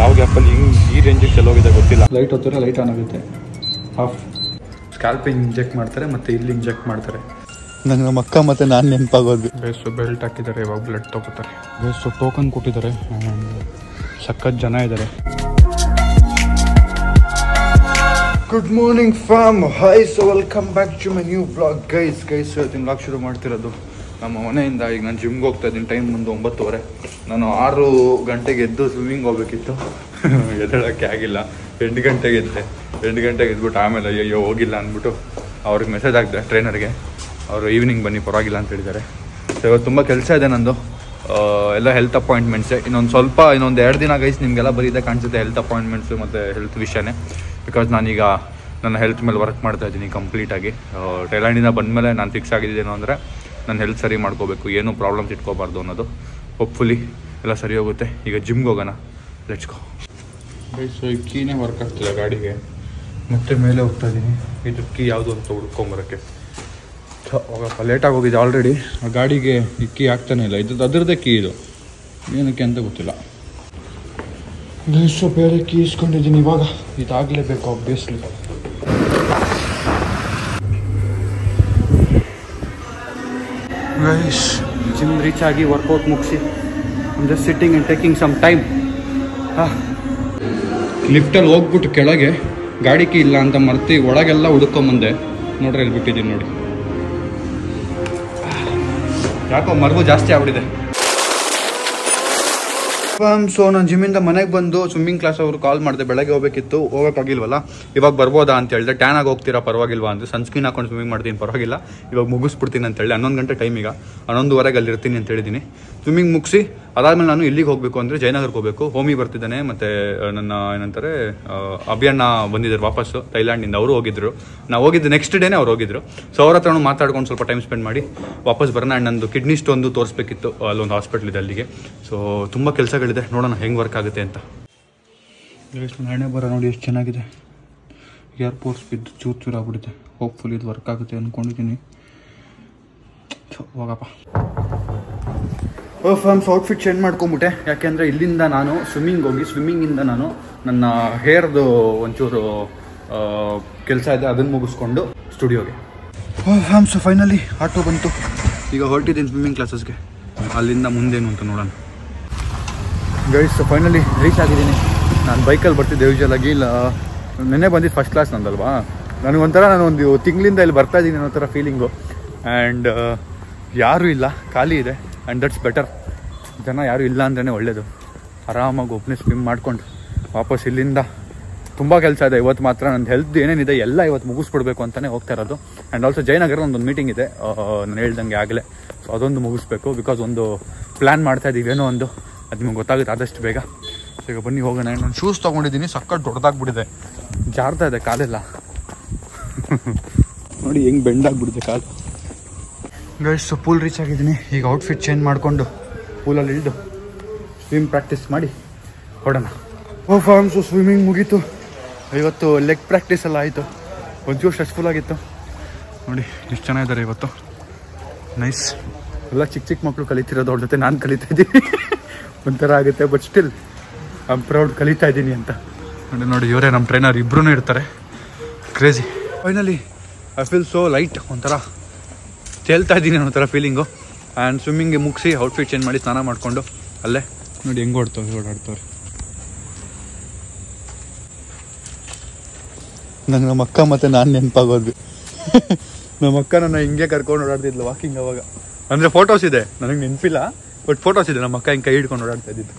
ಯಾವ ಗ್ಯಾಪಲ್ಲಿ ಹಿಂಗೆ ಈ ರೇಂಜಿಗೆ ಚೆಲ್ಲೋಗಿದೆ ಗೊತ್ತಿಲ್ಲ. ಲೈಟ್ ಹೊತ್ತರೆ ಲೈಟ್ ಆನ್ ಆಗುತ್ತೆ. ಹಾಫ್ ಸ್ಕ್ಯಾಲ್ಪಿಂಗ್ ಇಂಜೆಕ್ಟ್ ಮಾಡ್ತಾರೆ ಮತ್ತು ಇಲ್ಲಿ ಇಂಜೆಕ್ಟ್ ಮಾಡ್ತಾರೆ. ನಂಗೆ ನಮ್ಮ ಅಕ್ಕ ಮತ್ತು ನಾನು ನೆನಪಾಗೋದು. ಬೇಸು ಬೆಲ್ಟ್ ಹಾಕಿದ್ದಾರೆ, ಇವಾಗ ಬ್ಲಡ್ ತೊಗೋತಾರೆ. ಬೇಸು ಟೋಕನ್ ಕೊಟ್ಟಿದ್ದಾರೆ. ಸಖತ್ ಜನ ಇದ್ದಾರೆ. Good morning fam, hi, so welcome back to my new blog. Guys ಇವತ್ತಿನ ಬ್ಲಾಗ್ ಶುರು ಮಾಡ್ತಿರೋದು ನಮ್ಮ ಮನೆಯಿಂದ. ಈಗ ನಾನು ಜಿಮ್ಗೆ ಹೋಗ್ತಾ ಇದ್ದೀನಿ. ಟೈಮ್ ಮುಂದೆ 9:30. ನಾನು 6 ಗಂಟೆಗೆ ಎದ್ದು ಸ್ವಿಮ್ಮಿಂಗ್ ಹೋಗ್ಬೇಕಿತ್ತು. ಎದ್ದೇಳೋಕ್ಕೆ ಆಗಿಲ್ಲ. 8 ಗಂಟೆಗೆ ಎದ್ದೆ. 8 ಗಂಟೆಗೆ ಎದ್ಬಿಟ್ಟು ಆಮೇಲೆ ಅಯ್ಯೋ ಹೋಗಿಲ್ಲ ಅಂದ್ಬಿಟ್ಟು ಅವ್ರಿಗೆ ಮೆಸೇಜ್ ಹಾಕಿದೆ ಟ್ರೈನರ್ಗೆ. ಅವರು ಈವ್ನಿಂಗ್ ಬನ್ನಿ ಪರವಾಗಿಲ್ಲ ಅಂತ ಹೇಳಿದ್ದಾರೆ. ಸೊ ಇವತ್ತು ತುಂಬ ಕೆಲಸ ಇದೆ ನಂದು. ಎಲ್ಲ ಹೆಲ್ತ್ ಅಪಾಯಿಂಟ್ಮೆಂಟ್ಸೇ. ಇನ್ನೊಂದು 2 ದಿನ ಗೈಸ್ ನಿಮಗೆಲ್ಲ ಬರೀದೆ ಕಾಣಿಸುತ್ತೆ ಹೆಲ್ತ್ ಅಪಾಯಿಂಟ್ಮೆಂಟ್ಸು ಮತ್ತು ಹೆಲ್ತ್ ವಿಷಯನೇ. ಬಿಕಾಸ್ ನಾನೀಗ ನನ್ನ ಹೆಲ್ತ್ ಮೇಲೆ ವರ್ಕ್ ಮಾಡ್ತಾ ಇದ್ದೀನಿ ಕಂಪ್ಲೀಟಾಗಿ. ಥೈಲ್ಯಾಂಡಿಂದ ಬಂದಮೇಲೆ ನಾನು ಫಿಕ್ಸ್ ಆಗಿದ್ದೇನು ಅಂದರೆ ನನ್ನ ಹೆಲ್ತ್ ಸರಿ ಮಾಡ್ಕೋಬೇಕು, ಏನೂ ಪ್ರಾಬ್ಲಮ್ಸ್ ಇಟ್ಕೋಬಾರ್ದು ಅನ್ನೋದು. ಹೋಪ್ಫುಲಿ ಎಲ್ಲ ಸರಿ ಹೋಗುತ್ತೆ. ಈಗ ಜಿಮ್ಗೆ ಹೋಗೋಣ, ಲೆಟ್ಸ್ ಗೋ. ಸೊ ಈ ಕೀನೇ ವರ್ಕ್ ಆಗ್ತಿಲ್ಲ ಗಾಡಿಗೆ, ಮತ್ತೆ ಮೇಲೆ ಹೋಗ್ತಾ ಇದ್ದೀನಿ. ಇದು ಕೀ ಯಾವುದು ಅಂತ ಹುಡ್ಕೊಂಬರೋಕ್ಕೆ. ಹೋಗಪ್ಪ, ಲೇಟಾಗಿ ಹೋಗಿದೆ ಆಲ್ರೆಡಿ. ಆ ಗಾಡಿಗೆ ಈ ಕೀ ಆಗ್ತಾನೆ ಇಲ್ಲ. ಅದರದ್ದೇ ಕೀ ಇದು, ಏನಕ್ಕೆ ಅಂತ ಗೊತ್ತಿಲ್ಲ. ಸೊ ಬೇರೆ ಕೀ ಇಸ್ಕೊಂಡಿದ್ದೀನಿ. ಇವಾಗ ಇದಾಗಲೇಬೇಕು ಆಬ್ವಿಯಸ್ಲಿ. ಗೈಸ್ ಜಿಮ್ ರೀಚ್ ಆಗಿ ವರ್ಕೌಟ್ ಮುಗಿಸಿ just sitting and taking some time. ಲಿಫ್ಟಲ್ಲಿ ಹೋಗ್ಬಿಟ್ಟು ಕೆಳಗೆ ಗಾಡಿ ಕೀ ಇಲ್ಲ ಅಂತ ಮರ್ತಿ ಒಳಗೆಲ್ಲ ಹುಡ್ಕೊಂಬಂದೆ. ನೋಡ್ರಿ ಇಲ್ಲಿ ಬಿಟ್ಟಿದ್ದೀನಿ ನೋಡಿ. ಯಾಕೋ ಮರವು ಜಾಸ್ತಿ ಆಗ್ಬಿಟ್ಟಿದೆ. ಸೊ ನಾನು ಜಿಮ್ಮಿಂದ ಮನೆಗೆ ಬಂದು ಸ್ವಿಮ್ಮಿಂಗ್ ಕ್ಲಾಸ್ ಅವರು ಕಾಲ್ ಮಾಡಿದೆ. ಬೆಳಗ್ಗೆ ಹೋಗ್ಬೇಕಿತ್ತು, ಹೋಗೋಕ್ಕಾಗಿಲ್ವಲ್ಲ. ಇವಾಗ ಬರ್ಬೋದಾ ಅಂತ ಹೇಳಿದೆ. ಟ್ಯಾನ್ ಆಗಿ ಹೋಗ್ತೀರಾ ಪರವಾಗಿಲ್ವಾ ಅಂದರೆ, ಸನ್ಸ್ಕ್ರೀನ್ ಹಾಕೊಂಡು ಸ್ವಿಮ್ಮಿಂಗ್ ಮಾಡ್ತೀನಿ ಪರವಾಗಿಲ್ಲ, ಇವಾಗ ಮುಗಿಸ್ಬಿಡ್ತೀನಿ ಅಂತ ಹೇಳಿ. 11 ಗಂಟೆ ಟೈಮ್. ಈಗ 11:15 ಅಲ್ಲಿ ಇರ್ತೀನಿ ಅಂತ ಹೇಳಿದ್ದೀನಿ. ಸ್ವಿಮ್ಮಿಂಗ್ ಮುಗಿಸಿ ಅದಾದಮೇಲೆ ನಾನು ಇಲ್ಲಿಗೆ ಹೋಗಬೇಕು ಅಂದರೆ ಜಯನಗರ್ಗೆ ಹೋಗಬೇಕು. ಹೋಮಿ ಬರ್ತಿದ್ದಾನೆ, ಮತ್ತು ನನ್ನ ಏನಂತಾರೆ ಅಭಿಯಣ್ಣ ಬಂದಿದ್ದಾರೆ ವಾಪಸ್ಸು ಥೈಲ್ಯಾಂಡಿಂದ. ಅವರು ಹೋಗಿದ್ರು. ನಾವು ಹೋಗಿದ್ದು ನೆಕ್ಸ್ಟ್ ಡೇನೇ ಅವ್ರು ಹೋಗಿದ್ರು. ಸೊ ಅವ್ರ ಹತ್ರ ಮಾತಾಡ್ಕೊಂಡು ಸ್ವಲ್ಪ ಟೈಮ್ ಸ್ಪೆಂಡ್ ಮಾಡಿ ವಾಪಸ್ ಬರೋಣ. ನಂದು ಕಿಡ್ನಿ ಸ್ಟೋನ್ದು ತೋರಿಸ್ಬೇಕಿತ್ತು, ಅಲ್ಲೊಂದು ಹಾಸ್ಪಿಟ್ಲ್ ಇದೆ ಅಲ್ಲಿಗೆ. ಸೊ ತುಂಬ ಕೆಲಸಗಳಿದೆ, ನೋಡೋಣ ಹೆಂಗೆ ವರ್ಕ್ ಆಗುತ್ತೆ ಅಂತ. ಹಣೆ ಬರ ನೋಡಿ ಎಷ್ಟು ಚೆನ್ನಾಗಿದೆ. ಏರ್ಪೋರ್ಟ್ಸ್ ಬಿದ್ದು ಚೂರು ಆಗ್ಬಿಡುತ್ತೆ. ಹೋಪ್ಫುಲಿ ಇದು ವರ್ಕ್ ಆಗುತ್ತೆ ಅಂದ್ಕೊಂಡಿದ್ದೀನಿ. ಹೋಗಪ್ಪ. ಫ್ಯಾಮ್ಸ್ ಔಟ್ಫಿಟ್ ಚೇಂಜ್ ಮಾಡ್ಕೊಂಬಿಟ್ಟೆ. ಯಾಕೆಂದರೆ ಇಲ್ಲಿಂದ ನಾನು ಸ್ವಿಮ್ಮಿಂಗ್ ಹೋಗಿ ಸ್ವಿಮ್ಮಿಂಗಿಂದ ನಾನು ನನ್ನ ಹೇರ್ದು ಒಂಚೂರು ಕೆಲಸ ಇದೆ, ಅದನ್ನು ಮುಗಿಸ್ಕೊಂಡು ಸ್ಟುಡಿಯೋಗೆ. ಫ್ಯಾಮ್ಸ್ ಫೈನಲಿ ಆಟೋ ಬಂತು. ಈಗ ಹೊರಟಿದ್ದೀನಿ ಸ್ವಿಮ್ಮಿಂಗ್ ಕ್ಲಾಸಸ್ಗೆ. ಅಲ್ಲಿಂದ ಮುಂದೇನು ಅಂತ ನೋಡೋಣ. ಗೈಸ್ ಫೈನಲಿ ರೀಚ್ ಆಗಿದ್ದೀನಿ. ನಾನು ಬೈಕಲ್ಲಿ ಬರ್ತಿದ್ದೆ. ಯೂಶಲಾಗಿ ಇಲ್ಲ, ನೆನ್ನೆ ಬಂದಿದ್ದು ಫಸ್ಟ್ ಕ್ಲಾಸ್ ನಂದಲ್ವಾ. ನನಗೊಂಥರ ನಾನು ಒಂದು ತಿಂಗಳಿಂದ ಇಲ್ಲಿ ಬರ್ತಾ ಇದ್ದೀನಿ ಅನ್ನೋ ಥರ ಫೀಲಿಂಗು. ಆ್ಯಂಡ್ ಯಾರೂ ಇಲ್ಲ, ಖಾಲಿ ಇದೆ. And that's better. ಜನ ಯಾರೂ ಇಲ್ಲ ಅಂದ್ರೇ ಒಳ್ಳೆಯದು. ಆರಾಮಾಗಿ ಒಬ್ಬನೇ ಸ್ವಿಮ್ ಮಾಡ್ಕೊಂಡು ವಾಪಸ್ ಇಲ್ಲಿಂದ. ತುಂಬ ಕೆಲಸ ಇದೆ ಇವತ್ತು ಮಾತ್ರ. ನನ್ನ ಹೆಲ್ತ್ ಏನೇನಿದೆ ಎಲ್ಲ ಇವತ್ತು ಮುಗಿಸ್ಬಿಡ್ಬೇಕು ಅಂತಲೇ ಹೋಗ್ತಾ ಇರೋದು. ಆ್ಯಂಡ್ ಆಲ್ಸೋ ಜಯನಗರ ಒಂದೊಂದು ಮೀಟಿಂಗ್ ಇದೆ, ನಾನು ಹೇಳ್ದಂಗೆ ಆಗಲೇ. ಸೊ ಅದೊಂದು ಮುಗಿಸ್ಬೇಕು. ಬಿಕಾಸ್ ಒಂದು ಪ್ಲ್ಯಾನ್ ಮಾಡ್ತಾಯಿದ್ದೀವಿ, ಏನೋ ಒಂದು. ಅದು ನಿಮ್ಗೆ ಗೊತ್ತಾಗುತ್ತೆ ಆದಷ್ಟು ಬೇಗ. ಸೊ ಈಗ ಬನ್ನಿ ಹೋಗೋಣ. ನಾನು ಶೂಸ್ ತೊಗೊಂಡಿದ್ದೀನಿ, ಸಕ್ಕತ್ ದೊಡ್ಡದಾಗ್ಬಿಟ್ಟಿದೆ, ಜಾರ್ತಾ ಇದೆ ಕಾಲೆಲ್ಲ. ನೋಡಿ ಹೆಂಗೆ ಬೆಂಡಾಗ್ಬಿಟ್ಟಿದೆ ಕಾಲು. ಗೈಸ್ ಪೂಲ್ ರೀಚ್ ಆಗಿದ್ದೀನಿ. ಈಗ ಔಟ್ಫಿಟ್ ಚೇಂಜ್ ಮಾಡಿಕೊಂಡು ಪೂಲಲ್ಲಿ ಇಳಿದು ಸ್ವಿಮ್ ಪ್ರಾಕ್ಟೀಸ್ ಮಾಡಿ ಹೊಡೋಣ. ಫ್ಯಾಮ್ಸು ಸ್ವಿಮ್ಮಿಂಗ್ ಮುಗೀತು. ಇವತ್ತು ಲೆಗ್ ಪ್ರಾಕ್ಟೀಸ್ ಎಲ್ಲ ಆಯಿತು. ಒಂಚೂರು ಸ್ಟ್ರೆಸ್ಫುಲ್ ಆಗಿತ್ತು. ನೋಡಿ ಎಷ್ಟು ಚೆನ್ನಾಗಿದ್ದಾರೆ ಇವತ್ತು. ನೈಸ್. ಎಲ್ಲ ಚಿಕ್ಕ ಮಕ್ಕಳು ಕಲಿತಿರೋದು, ಅವ್ರ ಜೊತೆ ನಾನು ಕಲಿತಾ ಇದ್ದೀನಿ. ಒಂಥರ ಆಗುತ್ತೆ, but still I am proud ಕಲಿತಾ ಇದ್ದೀನಿ ಅಂತ. ನೋಡಿ ಇವರೇ ನಮ್ಮ ಟ್ರೈನರ್, ಇಬ್ಬರೂ ಇರ್ತಾರೆ. Crazy. Finally I feel so light. ಒಂಥರ ತೇಲ್ತಾ ಇದ್ದೀನಿ ಅನ್ನೋ ಥರ ಫೀಲಿಂಗು. ಆ್ಯಂಡ್ ಸ್ವಿಮ್ಮಿಂಗ್ಗೆ ಮುಗಿಸಿ ಔಟ್ಫಿಟ್ ಚೇಂಜ್ ಮಾಡಿ ಸ್ನಾನ ಮಾಡಿಕೊಂಡು ಅಲ್ಲೇ ನೋಡಿ ಹೆಂಗೆ ಓಡಾಡ್ತವ್ರೆ. ನಂಗೆ ನಮ್ಮ ಅಕ್ಕ ಮತ್ತು ನಾನು ನೆನಪಾಗೋದು. ನಮ್ಮ ಅಕ್ಕ ನನ್ನ ಹಿಂಗೆ ಕರ್ಕೊಂಡು ಓಡಾಡ್ತಿದ್ಲು ವಾಕಿಂಗ್ ಅವಾಗ. ಅಂದರೆ ಫೋಟೋಸ್ ಇದೆ, ನನಗೆ ನೆನಪಿಲ್ಲ, ಬಟ್ ಫೋಟೋಸ್ ಇದೆ. ನಮ್ಮ ಅಕ್ಕ ಹಿಂಗೆ ಕೈ ಹಿಡ್ಕೊಂಡು ಓಡಾಡ್ತಾ ಇದ್ದಿದ್ದು.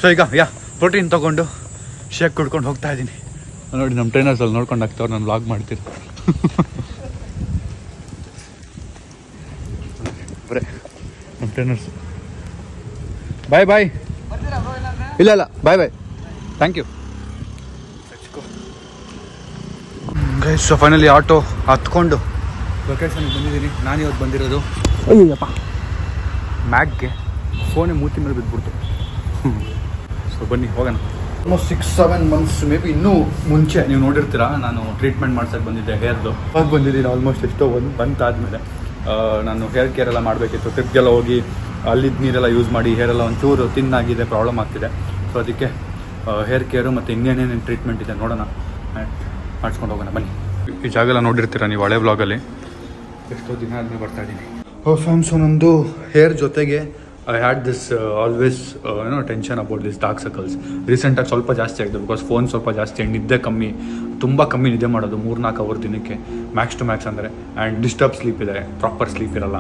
ಸೊ ಈಗ ಪ್ರೋಟೀನ್ ತೊಗೊಂಡು ಶೇಕ್ ಕುಡ್ಕೊಂಡು ಹೋಗ್ತಾ ಇದ್ದೀನಿ. ನೋಡಿ ನಮ್ಮ ಟ್ರೈನರ್ಸ್ ಅಲ್ಲಿ ನೋಡ್ಕೊಂಡು ಆಗ್ತವ್ರು, ನಾನು ವ್ಲಾಗ್ ಮಾಡ್ತೀನಿ. ಬರೇ ನಮ್ಮ ಟ್ರೈನರ್ಸ್. Bye bye. ಇಲ್ಲ bye thank you. Guys so finally auto ಹತ್ಕೊಂಡು ಲೊಕೇಶನ್ಗೆ ಬಂದಿದ್ದೀನಿ. ನಾನು ಇವತ್ತು ಬಂದಿರೋದು ಅಯ್ಯಪ್ಪ ಮ್ಯಾಗ್ಗೆ ಫೋನೇ ಮೂತಿ ಮೇಲೆ ಬಿದ್ದುಬಿಡ್ತು. ಸೊ ಬನ್ನಿ ಹೋಗೋಣ. ಆಲ್ಮೋಸ್ಟ್ 6-7 ಮಂತ್ಸ್ ಮೇ ಬಿ ಇನ್ನೂ ಮುಂಚೆ ನೀವು ನೋಡಿರ್ತೀರಾ, ನಾನು ಟ್ರೀಟ್ಮೆಂಟ್ ಮಾಡ್ಸೋಕ್ಕೆ ಬಂದಿದ್ದೆ ಹೇರ್ದು. ಅವಾಗ ಬಂದಿದ್ದೀನಿ ಆಲ್ಮೋಸ್ಟ್ ಎಷ್ಟೋ ಬಂತಾದಮೇಲೆ. ನಾನು ಹೇರ್ ಕೇರ್ ಎಲ್ಲ ಮಾಡಬೇಕಿತ್ತು. ಟ್ರಿಪ್ಗೆಲ್ಲ ಹೋಗಿ ಅಲ್ಲಿದ್ದ ನೀರೆಲ್ಲ ಯೂಸ್ ಮಾಡಿ ಹೇರೆಲ್ಲ ಒಂಚೂರು ತಿನ್ನಾಗಿದೆ, ಪ್ರಾಬ್ಲಮ್ ಆಗ್ತಿದೆ. ಸೊ ಅದಕ್ಕೆ ಹೇರ್ ಕೇರು ಮತ್ತು ಇನ್ನೇನೇನು ಟ್ರೀಟ್ಮೆಂಟ್ ಇದೆ ನೋಡೋಣ, ಮಾಡಿಸ್ಕೊಂಡು ಹೋಗೋಣ ಬನ್ನಿ. ಈ ಜಾಗ ಎಲ್ಲ ನೋಡಿರ್ತೀರ ನೀವು ಹಳೆ ಬ್ಲಾಗಲ್ಲಿ, ಎಷ್ಟೋ ದಿನ ಆದಮೇಲೆ ಬರ್ತಾ ಇದ್ದೀನಿ. ಫ್ಯಾಮ್ಸು ನಂದು ಹೇರ್ ಜೊತೆಗೆ I had this always tension about this dark circles. ರೀಸೆಂಟಾಗಿ ಸ್ವಲ್ಪ ಜಾಸ್ತಿ ಆಗಿದೆ, ಬಿಕಾಸ್ ಫೋನ್ ಸ್ವಲ್ಪ ಜಾಸ್ತಿ, ನಿದ್ದೆ ಕಮ್ಮಿ, ತುಂಬ ಕಮ್ಮಿ ನಿದ್ದೆ ಮಾಡೋದು, 3-4 ಅವರ್ ದಿನಕ್ಕೆ ಮ್ಯಾಕ್ಸ್ ಟು ಮ್ಯಾಕ್ಸ್ ಅಂದರೆ. ಆ್ಯಂಡ್ ಡಿಸ್ಟರ್ಬ್ ಸ್ಲೀಪ್ ಇದೆ, ಪ್ರಾಪರ್ ಸ್ಲೀಪ್ ಇರಲ್ಲ,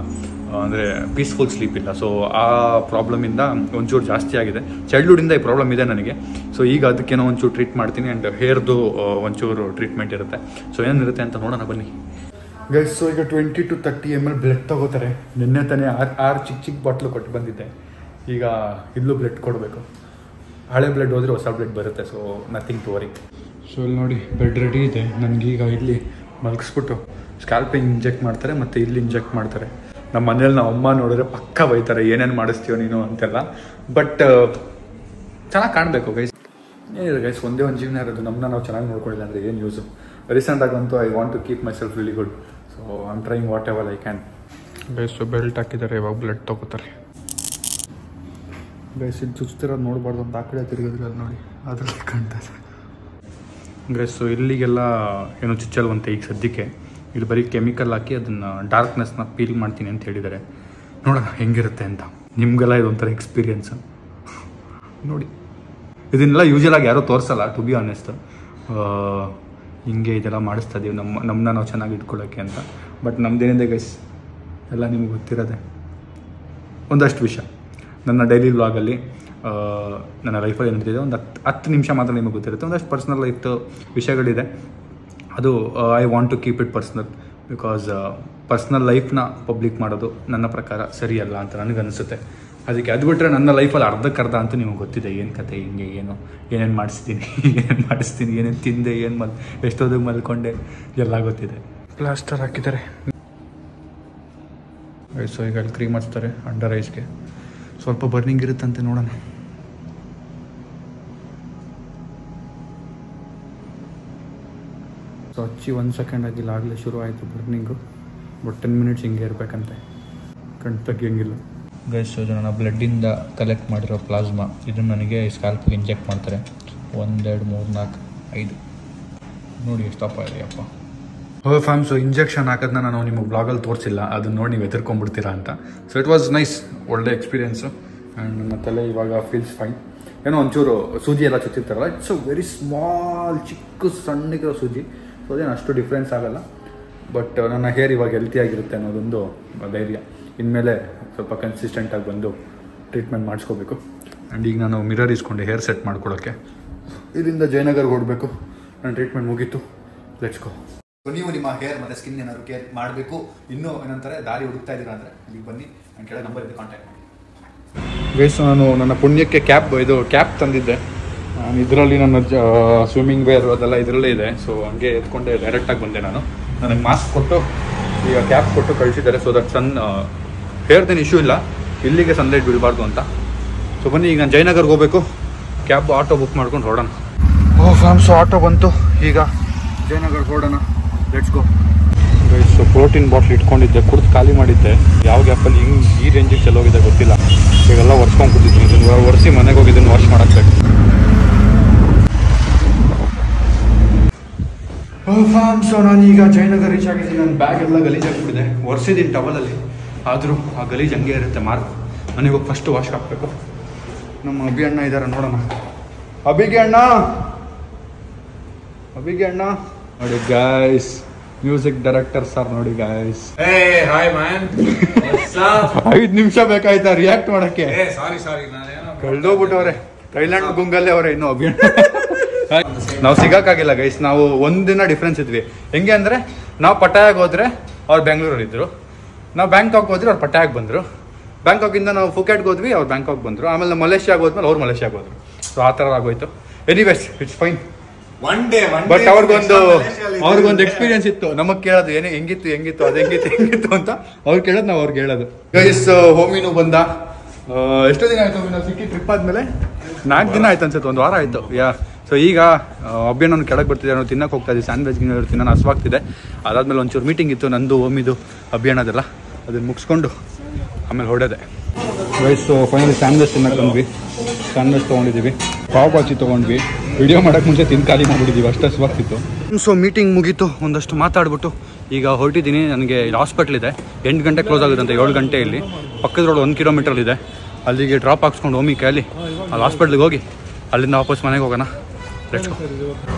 ಅಂದರೆ ಪೀಸ್ಫುಲ್ ಸ್ಲೀಪ್ ಇಲ್ಲ. ಸೊ ಆ ಪ್ರಾಬ್ಲಮಿಂದ ಒಂಚೂರು ಜಾಸ್ತಿ ಆಗಿದೆ. ಚೈಲ್ಡ್ಹುಡ್ಡಿಂದ ಈ ಪ್ರಾಬ್ಲಮ್ ಇದೆ ನನಗೆ. ಸೊ ಈಗ ಅದಕ್ಕೇನೋ ಒಂಚೂರು ಟ್ರೀಟ್ ಮಾಡ್ತೀನಿ. ಆ್ಯಂಡ್ ಹೇರ್ದು ಒಂಚೂರು ಟ್ರೀಟ್ಮೆಂಟ್ ಇರುತ್ತೆ. ಸೊ ಏನಿರುತ್ತೆ ಅಂತ ನೋಡೋಣ ಬನ್ನಿ ಗೈಸ್. ಸೊ ಈಗ 20 to 30 ml ಬ್ಲಡ್ ತಗೋತಾರೆ. ನಿನ್ನೆ ತಾನೇ 6 ಚಿಕ್ಕ ಬಾಟ್ಲು ಕೊಟ್ಟು ಬಂದಿದ್ದೆ. ಈಗ ಇಲ್ಲೂ ಬ್ಲಡ್ ಕೊಡಬೇಕು. ಹಳೆ ಬ್ಲಡ್ ಹೋದರೆ ಹೊಸ ಬ್ಲಡ್ ಬರುತ್ತೆ. So nothing to worry. So ಇಲ್ಲಿ ನೋಡಿ ಬ್ಲಡ್ ರೆಡಿ ಇದೆ. ನನಗೀಗ ಇಲ್ಲಿ ಮಲಗಿಸ್ಬಿಟ್ಟು ಸ್ಕ್ಯಾಲ್ಪಿಂಗ್ ಇಂಜೆಕ್ಟ್ ಮಾಡ್ತಾರೆ ಮತ್ತು ಇಲ್ಲಿ ಇಂಜೆಕ್ಟ್ ಮಾಡ್ತಾರೆ. ನಮ್ಮ ಮನೇಲಿ ನಾವು ಅಮ್ಮ ನೋಡಿದ್ರೆ ಪಕ್ಕ ಬೈತಾರೆ, ಏನೇನು ಮಾಡಿಸ್ತೀವೋ ನೀನು ಅಂತೆಲ್ಲ. ಬಟ್ ಚೆನ್ನಾಗಿ ಕಾಣಬೇಕು ಗೈಸ್. ಏನಿದೆ ಗೈಸ್, ಒಂದೇ ಒಂದು ಜೀವನ ಇರೋದು. ನಮ್ಮನ್ನ ನಾವು ಚೆನ್ನಾಗಿ ನೋಡ್ಕೊಳ್ಳಿಲ್ಲ ಅಂದರೆ ಏನು ಯೂಸು. ರೀಸೆಂಟಾಗಂತೂ I want to keep myself really good. So I am trying whatever I can. Guys belt ಹಾಕಿದ್ದಾರೆ, ಇವಾಗ ಬ್ಲಡ್ ತೊಗೋತಾರೆ. ಗೈಸ್ ಇದು ಚುಚ್ತಿರೋದು ನೋಡಬಾರ್ದು ಅಂತ ಆ ಕಡೆ ತಿರುಗಿದ್ರೆ ಅದು ನೋಡಿ ಅದರಲ್ಲಿ ಕಾಣ್ತದೆ. ಗೈಸ್ ಇಲ್ಲಿಗೆಲ್ಲ ಏನೋ ಚುಚ್ಚಲ್ವಂತೆ ಈಗ ಸದ್ಯಕ್ಕೆ. ಇಲ್ಲಿ ಬರೀ ಕೆಮಿಕಲ್ ಹಾಕಿ ಅದನ್ನು ಡಾರ್ಕ್ನೆಸ್ನ ಪೀಲ್ ಮಾಡ್ತೀನಿ ಅಂತ ಹೇಳಿದ್ದಾರೆ. ನೋಡೋಣ ಹೆಂಗಿರುತ್ತೆ ಅಂತ. ನಿಮಗೆಲ್ಲ ಇದೊಂಥರ ಎಕ್ಸ್ಪೀರಿಯೆನ್ಸು ನೋಡಿ. ಇದನ್ನೆಲ್ಲ ಯೂಶಲಾಗಿ ಯಾರೂ ತೋರಿಸಲ್ಲ, ಟು ಬಿ ಆನೆಸ್ಟ್. ಹಿಂಗೆ ಇದೆಲ್ಲ ಮಾಡಿಸ್ತಾ ಇದೀವಿ ನಮ್ಮನ್ನ ನಾವು ಚೆನ್ನಾಗಿ ಇಟ್ಕೊಳ್ಳೋಕ್ಕೆ ಅಂತ. ಬಟ್ ನಮ್ಮದೇನಿದೆ ಗೈಸ್, ಎಲ್ಲ ನಿಮಗೆ ಗೊತ್ತಿರೋದೆ. ಒಂದಷ್ಟು ವಿಷಯ ನನ್ನ ಡೈಲಿ ವ್ಲಾಗಲ್ಲಿ, ನನ್ನ ಲೈಫಲ್ಲಿ ಏನಿದೆ ಒಂದು 10 ನಿಮಿಷ ಮಾತ್ರ ನಿಮಗೆ ಗೊತ್ತಿರುತ್ತೆ. ಒಂದಷ್ಟು ಪರ್ಸ್ನಲ್ ಲೈಫ್ ವಿಷಯಗಳಿದೆ. ಅದು I want to keep it personal, because personal ಲೈಫ್ನ ಪಬ್ಲಿಕ್ ಮಾಡೋದು ನನ್ನ ಪ್ರಕಾರ ಸರಿಯಲ್ಲ ಅಂತ ನನಗನ್ನಿಸುತ್ತೆ. ಅದಕ್ಕೆ ಅದು ಬಿಟ್ಟರೆ ನನ್ನ ಲೈಫಲ್ಲಿ ಅರ್ಧಕ್ಕರ್ಧ ಅಂತೂ ನಿಮಗೆ ಗೊತ್ತಿದೆ. ಏನು ಕತೆ, ಹಿಂಗೆ ಏನೇನು ಮಾಡಿಸ್ತೀನಿ, ಏನೇನು ತಿಂದೆ, ಎಷ್ಟೋದಕ್ಕೆ ಮಲ್ಕೊಂಡೆ, ಎಲ್ಲ ಗೊತ್ತಿದೆ. ಪ್ಲಾಸ್ಟರ್ ಹಾಕಿದ್ದಾರೆ. ಸೊ ಈಗ ಅಲ್ಲಿ ಕ್ರೀಮ್ ಹಚ್ತಾರೆ ಅಂಡರ್ ಐಸ್ಗೆ. ಸ್ವಲ್ಪ ಬರ್ನಿಂಗ್ ಇರುತ್ತಂತೆ, ನೋಡೋಣ. ಸೊ ಹಚ್ಚಿ 1 ಸೆಕೆಂಡ್ ಆಗಿಲ್ಲ, ಆಗಲೇ ಶುರು ಆಯಿತು ಬರ್ನಿಂಗು. ಬಟ್ 10 ಮಿನಿಟ್ಸ್ ಹಿಂಗೆ ಇರಬೇಕಂತೆ, ಕಣ್ ತೆಗಿಯಂಗಿಲ್ಲ. ಗೈಸ್ ಇದು ನನ್ನ ಬ್ಲಡ್ಡಿಂದ ಕಲೆಕ್ಟ್ ಮಾಡಿರೋ ಪ್ಲಾಸ್ಮಾ. ಇದನ್ನು ನನಗೆ ಸ್ಕ್ಯಾಲ್ಪಿಗೆ ಇಂಜೆಕ್ಟ್ ಮಾಡ್ತಾರೆ. 1 2 3 4 5 ನೋಡಿ ಎಷ್ಟಪ್ಪ ಇದೆ ಅಪ್ಪ. ಫ್ಯಾಮ್ಸು ಇಂಜೆಕ್ಷನ್ ಹಾಕೋದನ್ನ ನಾನು ನಿಮಗೆ ಬ್ಲಾಗಲ್ಲಿ ತೋರಿಸಿಲ್ಲ, ಅದನ್ನ ನೋಡಿ ನೀವು ಎದುರ್ಕೊಂಡ್ಬಿಡ್ತೀರಾ ಅಂತ. ಸೊ ಇಟ್ ವಾಸ್ ನೈಸ್, ಒಳ್ಳೆ ಎಕ್ಸ್ಪೀರಿಯೆನ್ಸು. ಆ್ಯಂಡ್ ನನ್ನ ತಲೆ ಇವಾಗ ಫೀಲ್ಸ್ ಫೈನ್. ಏನೋ ಒಂಚೂರು ಸೂಜಿ ಎಲ್ಲ ಚುಚ್ಚಿರ್ತಾರಲ್ಲ, ಇಟ್ಸ್ ಅ ವೆರಿ ಸ್ಮಾಲ್, ಚಿಕ್ಕ ಸಣ್ಣಗಿರೋ ಸೂಜಿ. ಸೊ ಅದೇನು ಅಷ್ಟು ಡಿಫ್ರೆನ್ಸ್ ಆಗೋಲ್ಲ. ಬಟ್ ನನ್ನ ಹೇರ್ ಇವಾಗ ಹೆಲ್ತಿಯಾಗಿರುತ್ತೆ ಅನ್ನೋದೊಂದು ಧೈರ್ಯ. ಇನ್ಮೇಲೆ ಸ್ವಲ್ಪ ಕನ್ಸಿಸ್ಟೆಂಟಾಗಿ ಬಂದು ಟ್ರೀಟ್ಮೆಂಟ್ ಮಾಡಿಸ್ಕೋಬೇಕು. ಆ್ಯಂಡ್ ಈಗ ನಾನು ಮಿರರ್ ಇಸ್ಕೊಂಡೆ ಹೇರ್ ಸೆಟ್ ಮಾಡ್ಕೊಳ್ಳೋಕ್ಕೆ. ಇಲ್ಲಿಂದ ಜಯನಗರ್ಗೆ ಹೊಡಬೇಕು. ನನ್ನ ಟ್ರೀಟ್ಮೆಂಟ್ ಮುಗೀತು, ಲೆಟ್ಸ್ ಗೋ. ನೀವು ನಿಮ್ಮ ಹೇರ್ ಮತ್ತು ಸ್ಕಿನ್ ಏನಾದ್ರು ಕೇರ್ ಮಾಡಬೇಕು, ಇನ್ನೂ ಏನಂತಾರೆ ದಾರಿ ಹುಡುಕ್ತಾ ಇದ್ದೀರಾ ಅಂದರೆ ಇಲ್ಲಿಗೆ ಬನ್ನಿ. ನನ್ನ ಕೆಳಗೆ ನಂಬರ್ ಇದೆ, ಕಾಂಟ್ಯಾಕ್ಟ್ ಮಾಡಿ. ಗೈಸ್ ನಾನು ನನ್ನ ಪುಣ್ಯಕ್ಕೆ ಕ್ಯಾಪ್ ತಂದಿದ್ದೆ. ಇದರಲ್ಲಿ ನನ್ನ ಸ್ವಿಮ್ಮಿಂಗ್ ವೇರ್ ಅದೆಲ್ಲ ಇದರಲ್ಲೇ ಇದೆ. ಸೊ ಹಂಗೆ ಎತ್ಕೊಂಡೆ ಡೈರೆಕ್ಟಾಗಿ ಬಂದೆ ನಾನು. ನನಗೆ ಮಾಸ್ಕ್ ಕೊಟ್ಟು ಈಗ ಕ್ಯಾಪ್ ಕೊಟ್ಟು ಕಳಿಸಿದ್ದಾರೆ. ಸೊ ದಟ್ ಹೇರ್ದೇನು ಇಶ್ಯೂ ಇಲ್ಲ, ಇಲ್ಲಿಗೆ ಸನ್ಲೈಟ್ ಬೀಳಬಾರ್ದು ಅಂತ. ಸೊ ಬನ್ನಿ, ಈಗ ನಾನು ಜಯನಗರ್ಗೆ ಹೋಗಬೇಕು. ಕ್ಯಾಬ್ ಆಟೋ ಬುಕ್ ಮಾಡ್ಕೊಂಡು ಹೊರಡೋಣ. ಫ್ಯಾಮ್ಸು ಆಟೋ ಬಂತು, ಈಗ ಜಯನಗರ್ಗೆ ಹೊರಡೋಣ. Let's go. Guys protein bottle ಇಟ್ಕೊಂಡಿದ್ದೆ, ಕುಡ್ದು ಖಾಲಿ ಮಾಡಿದ್ದೆ. ಯಾವ ಗ್ಯಾಪಲ್ಲಿ ಈ ರೇಂಜಿಗೆ ಚೆಲ್ಲೋಗಿದೆ ಗೊತ್ತಿಲ್ಲ. ಈಗೆಲ್ಲ ಒರೆಸ್ಕೊಂಡು ಕೂತಿದ್ದೀನಿ. ಇದನ್ನು ಒರೆಸಿ ಮನೆಗೆ ಹೋಗಿ ಇದನ್ನು ವಾಶ್ ಮಾಡಾಕ್ಬೇಕು. ಫ್ಯಾಮ್ಸು ನಾನೀಗ ಜಯನಗರ್ ರೀಚ್ ಆಗಿದ್ದೀನಿ. ನನ್ನ ಬ್ಯಾಗ್ ಎಲ್ಲ ಗಲೀಜಾಗಿಬಿಟ್ಟಿದೆ. ಒರೆಸಿದ್ದೀನಿ ಟವಲಲ್ಲಿ, ಆದರೂ ಆ ಗಲೀಜು ಹಂಗೆ ಇರುತ್ತೆ ಮಾರ್ಕ್. ನನಗೆ ಫಸ್ಟ್ ವಾಶ್ ಹಾಕಬೇಕು. ನಮ್ಮ ಅಭಿ ಅಣ್ಣ ಇದ್ದಾರೆ, ನೋಡೋಣ. ಅಭಿಗೆ ಅಣ್ಣ ನೋಡಿ ಗೈಸ್, ಮ್ಯೂಸಿಕ್ ಡೈರೆಕ್ಟರ್ ಸರ್ ನೋಡಿ ಗೈಸ್. 5 ನಿಮಿಷ ಬೇಕಾಯ್ತಾ ರಿಯಾಕ್ಟ್ ಮಾಡಕ್ಕೆ? ಕಳ್ದೋಗ್ಬಿಟ್ಟವ್ರೆ, ಥೈಲ್ಯಾಂಡ್ ಗುಂಗಲ್ಲೇ ಅವರೇ. ಇನ್ನು ಅಭಿ ನಾವು ಸಿಗೋಕ್ಕಾಗಿಲ್ಲ ಗೈಸ್. ನಾವು ಒಂದಿನ ಡಿಫ್ರೆನ್ಸ್ ಇದ್ವಿ. ಹೆಂಗೆ ಅಂದರೆ, ನಾವು ಪಟಾಯಾಗಿ ಹೋದ್ರೆ ಅವ್ರು ಬೆಂಗಳೂರಲ್ಲಿ ಇದ್ದರು, ನಾವು ಬ್ಯಾಂಕಾಕ್ ಹೋದ್ರೆ ಅವ್ರು ಪಟಾಯಾಗಿ ಬಂದರು. ಬ್ಯಾಂಕಾಕಿಂದ ನಾವು ಫುಕೆಟ್ಗೆ ಹೋದ್ವಿ, ಅವ್ರು ಬ್ಯಾಂಕಾಕ್ ಬಂದರು. ಆಮೇಲೆ ಮಲೇಷ್ಯಾಗೆ ಹೋದ್ಮೇಲೆ ಅವ್ರು ಮಲೇಷ್ಯಾಗೆ ಹೋದ್ರು. ಸೊ ಆ ಥರ ಆಗೋಯ್ತು. Anyways it's fine. ಬಟ್ ಅವ್ರಿಗೊಂದು ಎಕ್ಸ್ಪೀರಿಯನ್ಸ್ ಇತ್ತು. ನಮಗೆ ಕೇಳೋದು ಏನೇ ಹೆಂಗಿತ್ತು ಅದು ಹೆಂಗಿತ್ತು ಅಂತ ಅವ್ರು ಕೇಳೋದು, ನಾವು ಅವ್ರಿಗೆ ಹೇಳೋದು. ಗೈಸ್ ಹೋಮಿನೂ ಬಂದ. ಎಷ್ಟೋ ದಿನ ಆಯ್ತು ನಾವು ಸಿಕ್ಕಿ ಟ್ರಿಪ್ ಆದಮೇಲೆ? 4 ದಿನ ಆಯ್ತು ಅನ್ಸುತ್ತೆ, 1 ವಾರ ಆಯಿತು. ಸೊ ಈಗ ಅಭಿಯಾನ ಕೆಳಗೆ ಬರ್ತಿದ್ದೆ, ನಾವು ತಿನ್ನಕ್ಕೆ ಹೋಗ್ತಾ ಇದ್ದೀವಿ. ಸ್ಯಾಂಡ್ವಿಚ್ ತಿನ್ನೋಣ ಹಸುವಾಗ್ತಿದೆ. ಅದಾದ್ಮೇಲೆ ಒಂಚೂರು ಮೀಟಿಂಗ್ ಇತ್ತು, ನಂದು ಹೋಮಿದು ಅಭಿಯಾನದೆಲ್ಲ. ಅದನ್ನು ಮುಗಿಸ್ಕೊಂಡು ಆಮೇಲೆ ಹೊಡೆದೆ. ಗೈಸ್ ಫೈನಲಿ ಸ್ಯಾಂಡ್ವಿಚ್ ತಿನ್ನಕ್ಕೆ ಬಂದ್ವಿ. ಸ್ಯಾಂಡ್ವಿಚ್ ತೊಗೊಂಡಿದ್ದೀವಿ. ಪಾವ್ ಭಾಜಿ ತೊಗೊಂಡ್ವಿ. ವಿಡಿಯೋ ಮಾಡೋಕ್ಕೆ ಮುಂಚೆ ತಿಂದು ಖಾಲಿ ಮಾಡಿಬಿಟ್ಟಿದ್ದೀವಿ, ಅಷ್ಟು ಹಸುವಾಗ್ತಿತ್ತು. ಸೊ ಮೀಟಿಂಗ್ ಮುಗೀತು, ಒಂದಷ್ಟು ಮಾತಾಡ್ಬಿಟ್ಟು ಈಗ ಹೊರಟಿದ್ದೀನಿ. ನನಗೆ ಇಲ್ಲಿ ಹಾಸ್ಪಿಟ್ಲ್ ಇದೆ, 8 ಗಂಟೆ ಕ್ಲೋಸ್ ಆಗುತ್ತಂತೆ, 7 ಗಂಟೆ ಇಲ್ಲಿ ಪಕ್ಕದ ರೋಡ್ 1 ಕಿಲೋಮೀಟರ್ ಇದೆ. ಅಲ್ಲಿಗೆ ಡ್ರಾಪ್ ಹಾಕ್ಸ್ಕೊಂಡು ಹೋಮಿ ಕೈಯಲ್ಲಿ ಅಲ್ಲಿ ಹಾಸ್ಪಿಟ್ಲಿಗೆ ಹೋಗಿ ಅಲ್ಲಿಂದ ವಾಪಸ್ ಮನೆಗೆ ಹೋಗೋಣ.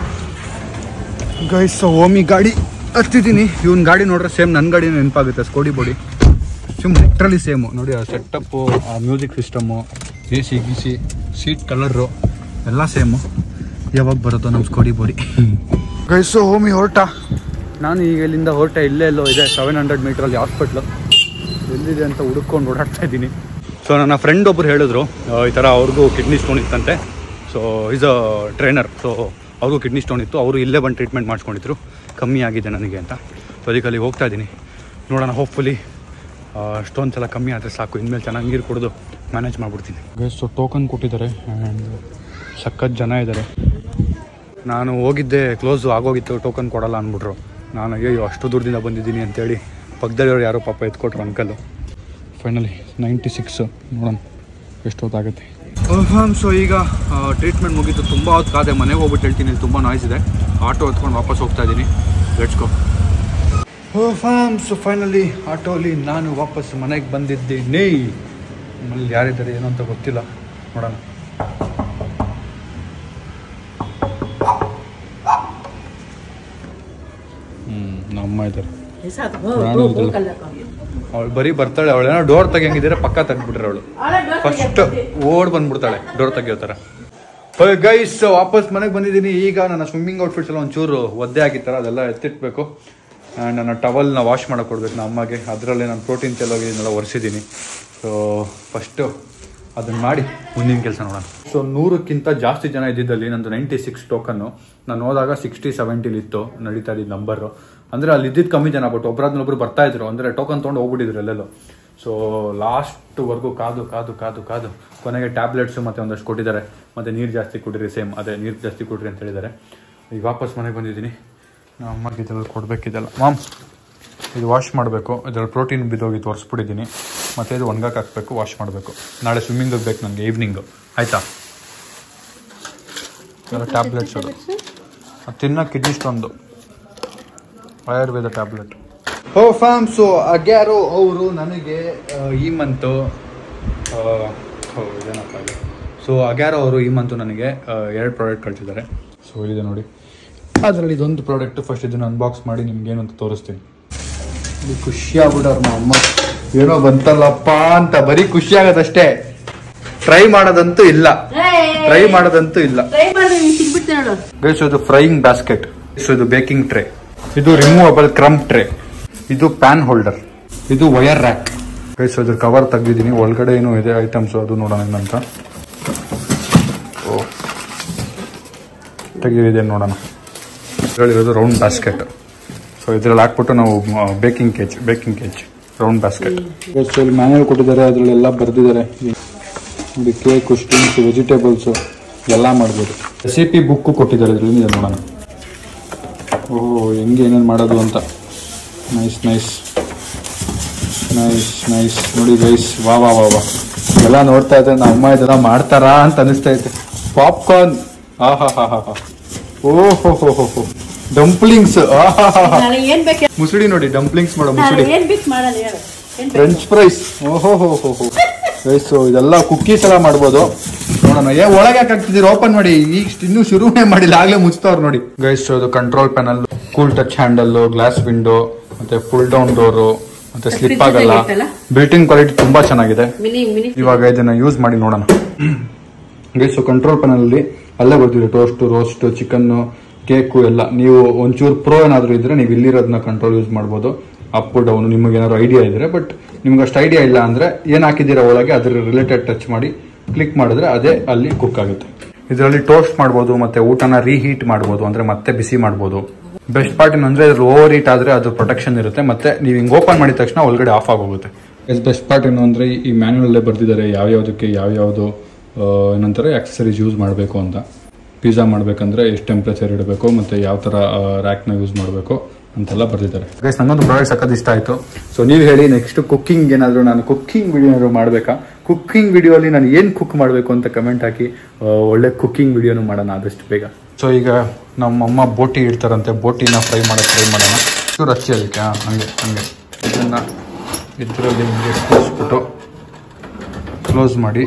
ಗೈಸ್ ಓಮಿ ಗಾಡಿ ಹತ್ತಿದ್ದೀನಿ. ಇವನ್ ಗಾಡಿ ನೋಡ್ರೆ ಸೇಮ್ ನನ್ನ ಗಾಡಿ ನೆನಪಾಗುತ್ತೆ, ಸ್ಕೋಡಿ ಬಾಡಿ ಲಿಟ್ರಲಿ ಸೇಮು ನೋಡಿ. ಆ ಸೆಟಪ್ಪು, ಆ ಮ್ಯೂಸಿಕ್ ಸಿಸ್ಟಮು, AC ಗೀಸಿ, ಸೀಟ್ ಕಲರು ಎಲ್ಲ ಸೇಮು. ಯಾವಾಗ ಬರುತ್ತೋ ನಮ್ಮ ಸ್ಕೋಡಿ ಬಾಡಿ. ಗೈಸು ಓಮಿ ಹೊರಟ. ನಾನು ಈಗ ಇಲ್ಲಿಂದ ಹೊರಟ, ಇಲ್ಲೇ ಎಲ್ಲೋ ಇದೆ 700 ಮೀಟ್ರಲ್ಲಿ ಹಾಸ್ಪಿಟ್ಲು. ಎಲ್ಲಿದೆ ಅಂತ ಹುಡುಕೊಂಡು ಓಡಾಡ್ತಾ ಇದ್ದೀನಿ. ಸೊ ನನ್ನ ಫ್ರೆಂಡ್ ಒಬ್ಬರು ಹೇಳಿದ್ರು ಈ ಥರ ಅವ್ರಿಗೂ ಕಿಡ್ನಿ ಸ್ಟೋನ್ ಇತ್ತಂತೆ. So is a trainer. So ಅವ್ರಿಗೂ ಕಿಡ್ನಿ ಸ್ಟೋನ್ ಇತ್ತು, ಅವರು ಇಲ್ಲೇ ಬಂದು ಟ್ರೀಟ್ಮೆಂಟ್ ಮಾಡಿಸ್ಕೊಂಡಿದ್ರು, ಕಮ್ಮಿ ಆಗಿದೆ ನನಗೆ ಅಂತ. ಸೊ ಅದಕ್ಕೆ ಅಲ್ಲಿಗೆ ಹೋಗ್ತಾ ಇದ್ದೀನಿ. ನೋಡೋಣ, ಹೋಪ್ಫುಲಿ ಸ್ಟೋನ್ಸ್ ಎಲ್ಲ ಕಮ್ಮಿ ಆದರೆ ಸಾಕು. ಇನ್ಮೇಲೆ ಚೆನ್ನಾಗಿ ನೀರು ಕುಡಿದು ಮ್ಯಾನೇಜ್ ಮಾಡಿಬಿಡ್ತೀನಿ. ಸೊ ಟೋಕನ್ ಕೊಟ್ಟಿದ್ದಾರೆ ಆ್ಯಂಡ್ ಸಖತ್ ಜನ ಇದ್ದಾರೆ. ನಾನು ಹೋಗಿದ್ದೆ, ಕ್ಲೋಸು ಆಗೋಗಿತ್ತು, ಟೋಕನ್ ಕೊಡಲ್ಲ ಅಂದ್ಬಿಟ್ರು. ನಾನು ಅಯ್ಯೋ ಅಷ್ಟು ದೂರದಿಂದ ಬಂದಿದ್ದೀನಿ ಅಂತೇಳಿ ಪಕ್ಕದಲ್ಲಿರೋರು ಯಾರೋ ಪಾಪ ಎತ್ಕೊಟ್ರು ಅಂಕಲು. ಫೈನಲಿ 96. ನೋಡೋಣ ಎಷ್ಟೊತ್ತಾಗುತ್ತೆ. ಸೊ ಈಗ ಟ್ರೀಟ್ಮೆಂಟ್ ಮುಗೀತು, ತುಂಬ ಹೊತ್ತು ಕಾದೆ. ಮನೆಗೆ ಹೋಗ್ಬಿಟ್ಟು ಹೇಳ್ತೀನಿ, ಇಲ್ಲಿ ತುಂಬ ನಾಯ್ಸ್ ಇದೆ. ಆಟೋ ಎತ್ಕೊಂಡು ವಾಪಸ್ ಹೋಗ್ತಾ ಇದ್ದೀನಿ. Let's go. ಸೊ ಫೈನಲಿ ಆಟೋಲಿ ನಾನು ವಾಪಸ್ ಮನೆಗೆ ಬಂದಿದ್ದೀನಿ. ಮನೇಲಿ ಯಾರಿದ್ದಾರೆ ಏನೋ ಅಂತ ಗೊತ್ತಿಲ್ಲ, ನೋಡೋಣ. ನಮ್ಮ ಇದ್ದಾರೆ, ಅವಳು ಬರೀ ಬರ್ತಾಳೆ. ಅವಳೇನೋ ಡೋರ್ ತೆಗಿಯಂಗಿದ್ರೆ ಪಕ್ಕ ತೆಗ್ಬಿಟ್ರೆ ಅವಳು ಫಸ್ಟ್ ಓಡ್ ಬಂದ್ಬಿಡ್ತಾಳೆ ಡೋರ್ ತೆಗಿಯೋ ಥರ. ಗೈಸ್ ವಾಪಸ್ ಮನೆಗೆ ಬಂದಿದ್ದೀನಿ. ಈಗ ನನ್ನ ಸ್ವಿಮ್ಮಿಂಗ್ ಔಟ್ಫಿಟ್ಸ್ ಎಲ್ಲ ಒಂಚೂರು ಒದ್ದೆ ಆಗಿರ್ತಾರೆ, ಅದೆಲ್ಲ ಎತ್ತಿಟ್ಬೇಕು. ಆ್ಯಂಡ್ ನನ್ನ ಟವಲ್ನ ವಾಶ್ ಮಾಡೋಕೆ ಕೊಡ್ಬೇಕು ನಮ್ಮ ಅಮ್ಮಗೆ. ಅದರಲ್ಲಿ ನಾನು ಪ್ರೋಟೀನ್ ಚೆಲ್ಲೋಗಿದ್ದನ್ನೆಲ್ಲ ಒರೆಸಿದ್ದೀನಿ. ಸೊ ಫಸ್ಟು ಅದನ್ನು ಮಾಡಿ ಮುಂದಿನ ಕೆಲಸ ನೋಡೋಣ. ಸೊ 100ಕ್ಕಿಂತ ಜಾಸ್ತಿ ಜನ ಇದ್ದಿದ್ದಲ್ಲಿ ನಂದು 96 ಟೋಕನ್ನು. ನಾನು ಹೋದಾಗ 60-70 ಇತ್ತು ನಡೀತಾ ಇದ್ದಿದ್ದು ನಂಬರು. ಅಂದರೆ ಅಲ್ಲಿ ಇದ್ದಿದ್ದು ಕಮ್ಮಿ ಜನ, ಬಟ್ ಒಬ್ಬರಾದ್ನೊಬ್ರು ಬರ್ತಾ ಇದ್ರು. ಅಂದರೆ ಟೋಕನ್ ತೊಗೊಂಡು ಹೋಗ್ಬಿಟ್ಟಿದ್ರು ಎಲ್ಲೆಲ್ಲೋ. ಸೊ ಲಾಸ್ಟ್ವರೆಗೂ ಕಾದು ಕೊನೆಗೆ ಟ್ಯಾಬ್ಲೆಟ್ಸು ಮತ್ತು ಒಂದಷ್ಟು ಕೊಟ್ಟಿದ್ದಾರೆ. ಮತ್ತು ನೀರು ಜಾಸ್ತಿ ಕೊಟ್ಟಿರಿ, ಸೇಮ್ ಅದೇ ನೀರು ಜಾಸ್ತಿ ಕೊಡ್ರಿ ಅಂತ ಹೇಳಿದ್ದಾರೆ. ಈಗ ವಾಪಸ್ ಮನೆಗೆ ಬಂದಿದ್ದೀನಿ. ನಮ್ಮ ಅಮ್ಮಗೆ ಇದೆಲ್ಲ ಕೊಡಬೇಕಿದೆಲ್ಲ. ಮಾಮ್ ಇದು ವಾಶ್ ಮಾಡಬೇಕು, ಇದರಲ್ಲಿ ಪ್ರೋಟೀನ್ ಬಿದ್ದೋಗಿ ತೋರಿಸ್ಬಿಟ್ಟಿದ್ದೀನಿ. ಮತ್ತು ಇದು ಒಣಗಕ್ಕೆ ಹಾಕಬೇಕು, ವಾಶ್ ಮಾಡಬೇಕು. ನಾಳೆ ಸ್ವಿಮ್ಮಿಂಗಿಗೆ ಬೇಕು ನನಗೆ ಈವ್ನಿಂಗು, ಆಯಿತಾ? ಟ್ಯಾಬ್ಲೆಟ್ಸ್ ಅದು ತಿನ್ನೋ ಕಿಡ್ನಿ ಸ್ಟೋನ್ದು ಆಯುರ್ವೇದ ಟ್ಯಾಬ್ಲೆಟ್. ಸೊ ಅಗ್ಯಾರೋ ಅವರು ನನಗೆ ಈ ಮಂತು ಇದೇನಪ್ಪ ಇದೆ. ಸೊ ಅಗ್ಯಾರೋ ಅವರು ಈ ಮಂತು ನನಗೆ 2 ಪ್ರಾಡಕ್ಟ್ ಕಳಿಸಿದ್ದಾರೆ. ಸೊ ಇಲ್ಲಿದೆ ನೋಡಿ, ಅದರಲ್ಲಿ ಇದೊಂದು ಪ್ರಾಡಕ್ಟ್. ಫಸ್ಟ್ ಇದನ್ನು ಅನ್ಬಾಕ್ಸ್ ಮಾಡಿ ನಿಮ್ಗೇನು ಅಂತ ತೋರಿಸ್ತೀನಿ. ಇದು ಖುಷಿ ಆಗ್ಬಿಟ್ಟವ್ರು ನಮ್ಮ ಅಮ್ಮ, ಏನೋ ಬಂತಲ್ಲಪ್ಪ ಅಂತ. ಬರೀ ಖುಷಿ ಆಗೋದಷ್ಟೇ, ಟ್ರೈ ಮಾಡೋದಂತೂ ಇಲ್ಲ. ಗೈಸ್ ಇದು ಫ್ರೈಯಿಂಗ್ ಬ್ಯಾಸ್ಕೆಟ್, ಇದು ಬೇಕಿಂಗ್ ಟ್ರೇ, ಇದು ರಿಮೂವಬಲ್ ಕ್ರಮ್ ಟ್ರೇ, ಇದು ಪ್ಯಾನ್ ಹೋಲ್ಡರ್, ಇದು ವೈರ್ ರ್ಯಾಕ್. ಗೈಸ್ ಅದ್ರ ಕವರ್ ತೆಗ್ದಿದ್ದೀನಿ, ಒಳಗಡೆ ಏನೋ ಇದೆ ಐಟಮ್ಸ್, ಅದು ನೋಡೋಣ ಏನಂತ. ತೆಗೆದಿದೆ ನೋಡೋಣ. ಇದರಲ್ಲಿರೋದು ರೌಂಡ್ ಬ್ಯಾಸ್ಕೆಟ್. ಸೊ ಇದ್ರಲ್ಲಿ ಹಾಕ್ಬಿಟ್ಟು ನಾವು ಬೇಕಿಂಗ್ ಕೇಜ್ ರೌಂಡ್ ಬ್ಯಾಸ್ಕೆಟ್. ಇಲ್ಲಿ ಮ್ಯಾನ್ಯಲ್ ಕೊಟ್ಟಿದ್ದಾರೆ, ಅದರಲ್ಲೆಲ್ಲ ಬರೆದಿದ್ದಾರೆ. ಇದು ಕೇಕು, ಸ್ಟಿಂಗ್ಸ್, ವೆಜಿಟೇಬಲ್ಸು ಎಲ್ಲ ಮಾಡ್ಬೋದು. ರೆಸಿಪಿ ಬುಕ್ಕು ಕೊಟ್ಟಿದ್ದಾರೆ ಇದರಲ್ಲಿ, ನೋಡೋಣ. ಓಹ್ ಹೆಂಗೆ ಏನೇನು ಮಾಡೋದು ಅಂತ. ನೈಸ್ ನೋಡಿ ಗೈಸ್. ವಾ ಎಲ್ಲ ನೋಡ್ತಾ ಇದ್ರೆ ನಮ್ಮ ಅಮ್ಮ ಇದೆಲ್ಲ ಮಾಡ್ತಾರಾ ಅಂತ ಅನಿಸ್ತಾ ಐತೆ. ಪಾಪ್ಕಾರ್ನ್, ಓಹೋ ಡಂಪ್ಲಿಂಗ್ಸ್, ಮುಸುಡಿ ನೋಡಿ, ಡಂಪ್ಲಿಂಗ್ಸ್ ಮಾಡೋ ಮುಸುಡಿ, ಫ್ರೆಂಚ್ ಫ್ರೈಸ್, ಓಹೋ ಗೈಸ್. ಇದೆಲ್ಲ ಕುಕ್ಕೀಸ್ ಎಲ್ಲ ಮಾಡ್ಬೋದು. ನೋಡೋಣ. ಒಳಗೆ ಯಾಕೆ ಹಾಕ್ತಿದ್ದೀರಿ? ಓಪನ್ ಮಾಡಿ, ಈಗ ಇನ್ನೂ ಶುರುನೇ ಮಾಡಿಲ್ಲ, ಆಗ್ಲೇ ಮುಚ್ತವ್ರು ನೋಡಿ. ಗೈಸ್ ಅದು control panel, cool touch handle, glass window, ಮತ್ತೆ ಫುಲ್ ಡೌನ್ ಡೋರು, ಮತ್ತೆ ಸ್ಲಿಪ್ ಆಗಲ್ಲ. ಬಿಲ್ಟಿಂಗ್ ಕ್ವಾಲಿಟಿ ತುಂಬಾ ಚೆನ್ನಾಗಿದೆ. ಇವಾಗ ಇದನ್ನ ಯೂಸ್ ಮಾಡಿ ನೋಡೋಣ. ಗೈಸ್ ಕಂಟ್ರೋಲ್ ಪ್ಯಾನಲ್ ಅಲ್ಲಿ ಅಲ್ಲೇ ಬರ್ತಿದೆ ಟೋಸ್ಟ್, ರೋಸ್ಟ್, ಚಿಕನ್, ಕೇಕು ಎಲ್ಲ. ನೀವು ಒಂಚೂರು ಪ್ರೋ ಏನಾದ್ರು ಇದ್ರೆ ನೀವು ಇಲ್ಲಿರೋದನ್ನ ಕಂಟ್ರೋಲ್ ಯೂಸ್ ಮಾಡ್ಬೋದು, ಅಪ್ ಡೌನ್. ನಿಮಗೆ ಏನಾದ್ರು ಐಡಿಯಾ ಇದ್ರೆ, ಬಟ್ ನಿಮ್ಗೆ ಅಷ್ಟು ಐಡಿಯಾ ಇಲ್ಲ ಅಂದ್ರೆ ಏನ್ ಹಾಕಿದ್ದೀರಾ ಒಳಗೆ ಅದ್ರ ರಿಲೇಟೆಡ್ ಟಚ್ ಮಾಡಿ ಕ್ಲಿಕ್ ಮಾಡಿದ್ರೆ ಅದೇ ಅಲ್ಲಿ ಕುಕ್ ಆಗುತ್ತೆ. ಇದರಲ್ಲಿ ಟೋಸ್ಟ್ ಮಾಡ್ಬೋದು, ಮತ್ತೆ ಊಟನ ರೀಹೀಟ್ ಮಾಡ್ಬೋದು, ಅಂದ್ರೆ ಮತ್ತೆ ಬಿಸಿ ಮಾಡ್ಬೋದು. ಬೆಸ್ಟ್ ಪಾರ್ಟ್ ಏನಂದ್ರೆ ಇದ್ರ ಓವರ್ ಹೀಟ್ ಆದ್ರೆ ಅದು ಪ್ರೊಟೆಕ್ಷನ್ ಇರುತ್ತೆ, ಮತ್ತೆ ನೀವು ಹಿಂಗ್ ಓಪನ್ ಮಾಡಿದ ತಕ್ಷಣ ಒಳಗಡೆ ಆಫ್ ಆಗೋಗುತ್ತೆ. ಬೆಸ್ಟ್ ಪಾರ್ಟ್ ಏನು ಅಂದ್ರೆ ಈ ಮ್ಯಾನ್ಯುಯಲ್ ಬರ್ದಿದ್ದಾರೆ ಯಾವ್ಯಾವ್ದಕ್ಕೆ ಯಾವ್ಯಾವ್ದು ಏನಂತಾರೆ ಆಕ್ಸೆಸರೀಸ್ ಯೂಸ್ ಮಾಡಬೇಕು ಅಂತ. ಪಿಜ್ಜಾ ಮಾಡ್ಬೇಕಂದ್ರೆ ಎಷ್ಟು ಟೆಂಪ್ರೇಚರ್ ಇಡಬೇಕು, ಮತ್ತೆ ಯಾವ ತರ ರ್ಯಾಕ್ನ ಯೂಸ್ ಮಾಡಬೇಕು ಅಂತೆಲ್ಲ ಬರ್ದಿದ್ದಾರೆ. ಗೈಸ್ ನಂಗೊಂದು ಪ್ರಾಡಕ್ಟ್ ಸಖತ್ ಇಷ್ಟ ಆಯ್ತು. ಸೊ ನೀವು ಹೇಳಿ ನೆಕ್ಸ್ಟ್ ಕುಕ್ಕಿಂಗ್ ಏನಾದ್ರು ನಾನು ಕುಕ್ಕಿಂಗ್ ವಿಡಿಯೋ ಏನಾದ್ರು ಮಾಡ್ಬೇಕಾ, ಕುಕ್ಕಿಂಗ್ ವಿಡಿಯೋಲಿ ನಾನು ಏನು ಕುಕ್ ಮಾಡಬೇಕು ಅಂತ ಕಮೆಂಟ್ ಹಾಕಿ. ಒಳ್ಳೆ ಕುಕ್ಕಿಂಗ್ ವಿಡಿಯೋನು ಮಾಡೋಣ ಆದಷ್ಟು ಬೇಗ. ಸೊ ಈಗ ನಮ್ಮಮ್ಮ ಬೋಟಿ ಇಡ್ತಾರಂತೆ, ಬೋಟಿನ ಫ್ರೈ ಮಾಡೋಕ್ಕೆ ಟ್ರೈ ಮಾಡೋಣ. ಚೂರು ಹಚ್ಚಿ ಅದಕ್ಕೆ ಹಂಗೆ ಇದನ್ನು ಇದರಲ್ಲಿ ಹಿಂಗೆ ಕೂರಿಸ್ಬಿಟ್ಟು ಕ್ಲೋಸ್ ಮಾಡಿ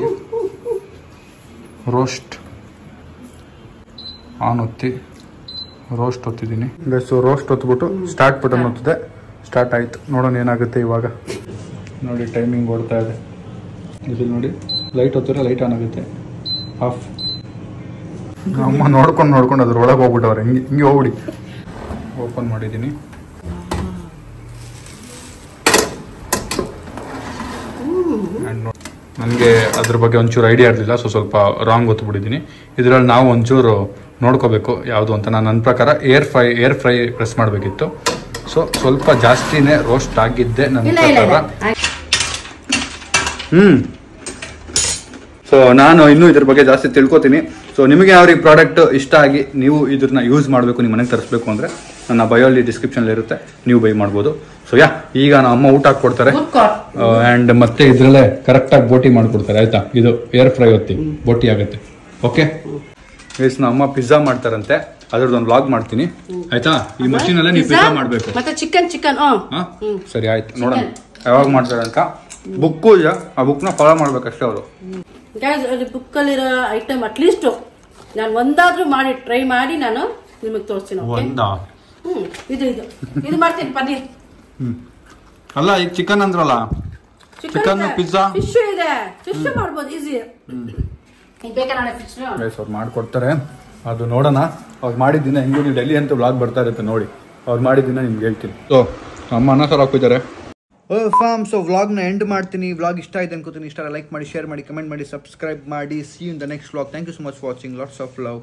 ರೋಸ್ಟ್ ಆನ್ ಒತ್ತಿ ರೋಸ್ಟ್ ಒತ್ತಿದ್ದೀನಿ. ಸೊ ರೋಸ್ಟ್ ಒತ್ಬಿಟ್ಟು ಸ್ಟಾರ್ಟ್ ಬಟನ್ ಒತ್ತಿದೆ, ಸ್ಟಾರ್ಟ್ ಆಯಿತು. ನೋಡೋಣ ಏನಾಗುತ್ತೆ ಇವಾಗ. ನೋಡಿ ಟೈಮಿಂಗ್ ಓಡ್ತಾ ಇದೆ. ಇಲ್ಲಿ ನೋಡಿ ಲೈಟ್ ಒತ್ತಿದ್ರೆ ಲೈಟ್ ಆನ್ ಆಗುತ್ತೆ, ಆಫ್. ಅಮ್ಮ ನೋಡ್ಕೊಂಡು ಅದ್ರ ಒಳಗೆ ಹೋಗ್ಬಿಟ್ಟವ್ರೆ, ಹಿಂಗೆ ಹೋಗ್ಬಿಡಿ. ಓಪನ್ ಮಾಡಿದ್ದೀನಿ. ನನಗೆ ಅದ್ರ ಬಗ್ಗೆ ಒಂಚೂರು ಐಡಿಯಾ ಇರಲಿಲ್ಲ, ಸೊ ಸ್ವಲ್ಪ ರಾಂಗ್ ಒತ್ಬಿಟ್ಟಿದ್ದೀನಿ. ಇದರಲ್ಲಿ ನಾವು ಒಂಚೂರು ನೋಡ್ಕೋಬೇಕು ಯಾವುದು ಅಂತ. ನಾನು ನನ್ನ ಪ್ರಕಾರ ಏರ್ ಫ್ರೈ ಪ್ರೆಸ್ ಮಾಡಬೇಕಿತ್ತು. ಸೊ ಸ್ವಲ್ಪ ಜಾಸ್ತಿನೇ ರೋಸ್ಟ್ ಆಗಿದ್ದೆ ನನ್ನ ಪ್ರಕಾರ. ಸೊ ನಾನು ಇನ್ನೂ ಇದ್ರ ಬಗ್ಗೆ ಜಾಸ್ತಿ ತಿಳ್ಕೊತೀನಿ. ಸೊ ನಿಮಗೆ ಯಾವ ಈ ಪ್ರಾಡಕ್ಟ್ ಇಷ್ಟ ಆಗಿ ನೀವು ಇದನ್ನ ಯೂಸ್ ಮಾಡಬೇಕು, ನಿಮ್ಮ ಮನೆಗೆ ತರಿಸ್ಬೇಕು ಅಂದರೆ ನನ್ನ ಬಯೋಲಿ ಡಿಸ್ಕ್ರಿಪ್ಷನಲ್ಲಿ ಇರುತ್ತೆ, ನೀವು ಬೈ ಮಾಡ್ಬೋದು. ಸೊ ಈಗ ನಮ್ಮ ಅಮ್ಮ ಊಟ ಹಾಕ್ಕೊಡ್ತಾರೆ ಆ್ಯಂಡ್ ಮತ್ತೆ ಇದರಲ್ಲೇ ಕರೆಕ್ಟಾಗಿ ಬೋಟಿ ಮಾಡಿಕೊಡ್ತಾರೆ. ಆಯ್ತಾ, ಇದು ಏರ್ ಫ್ರೈ ಹೊತ್ತಿ ಬೋಟಿ ಆಗುತ್ತೆ. ಓಕೆ ಗೈಸ್, ನಮ್ಮ ಅಮ್ಮ ಪಿಜ್ಜಾ ಮಾಡ್ತಾರಂತೆ, ಅದ್ರದ್ದೊಂದು ವ್ಲಾಗ್ ಮಾಡ್ತೀನಿ. ಆಯ್ತಾ, ಈ ಮಷೀನಲ್ಲೇ ನೀವು ಪಿಜ್ಜಾ ಮಾಡಬೇಕು. ಮತ್ತೆ ಚಿಕನ್ ಸರಿ ಆಯ್ತು, ನೋಡೋಣ ಯಾವಾಗ ಮಾಡ್ತಾರೆ ಅಂತ. ಬುಕ್ಕು ಇದೆ, ಆ ಬುಕ್ನ ಫಾಲೋ ಮಾಡ್ಬೇಕಷ್ಟೇ ಅವರು. ಬುಕ್ಕಲ್ಲಿರೋ ಐಟಮ್ ಅಟ್ಲೀಸ್ಟ್ ನಾನು ಒಂದಾದ್ರೂ ಮಾಡಿ ಟ್ರೈ ಮಾಡಿ ನಾನು ನಿಮಗೆ ತೋರಿಸ್ತೀನಿ. ಇದು ಮಾಡ್ತೀನಿ ಪನ್ನೀರ್. ಅಲ್ಲ ಈಗ ಚಿಕನ್ ಅಂದ್ರಲ್ಲ, ಚಿಕನ್ ಪಿಜ್ಜಾ ಫಿಶ್ ಇದೆ, ಫಿಶ್ ಮಾಡ್ಬೋದು ಈಸಿ. ಅವ್ರು ಮಾಡ್ಕೊಡ್ತಾರೆ, ಅದು ನೋಡೋಣ. ಅವ್ರು ಮಾಡಿದ್ದಿನ ಹೆಂಗೂ ನೀವು ಡೆಲ್ಲಿ ಅಂತ ವ್ಲಾಗ್ ಬರ್ತಾ ಇರುತ್ತೆ ನೋಡಿ, ಅವ್ರು ಮಾಡಿದ್ದಿನ ನಿಮ್ಗೆ ಹೇಳ್ತೀನಿ. ಸೊ ಅಮ್ಮ ಅನ್ನ ಸಾರು ಹಾಕಿದ್ದಾರೆ. ಸೊ ವ್ಲಾಗ್ನ ಎಂಡ್ ಮಾಡ್ತೀನಿ. ವ್ಲಾಗ್ ಇಷ್ಟ ಆಯ್ತು ಅನ್ಕೋತೀನಿ. ಇಷ್ಟ ಲೈಕ್ ಮಾಡಿ, ಶೇರ್ ಮಾಡಿ, ಕಮೆಂಟ್ ಮಾಡಿ, ಸಬ್ಸ್ಕ್ರೈಬ್ ಮಾಡಿ. See you in the next vlog. Thank you so much for watching. Lots of love.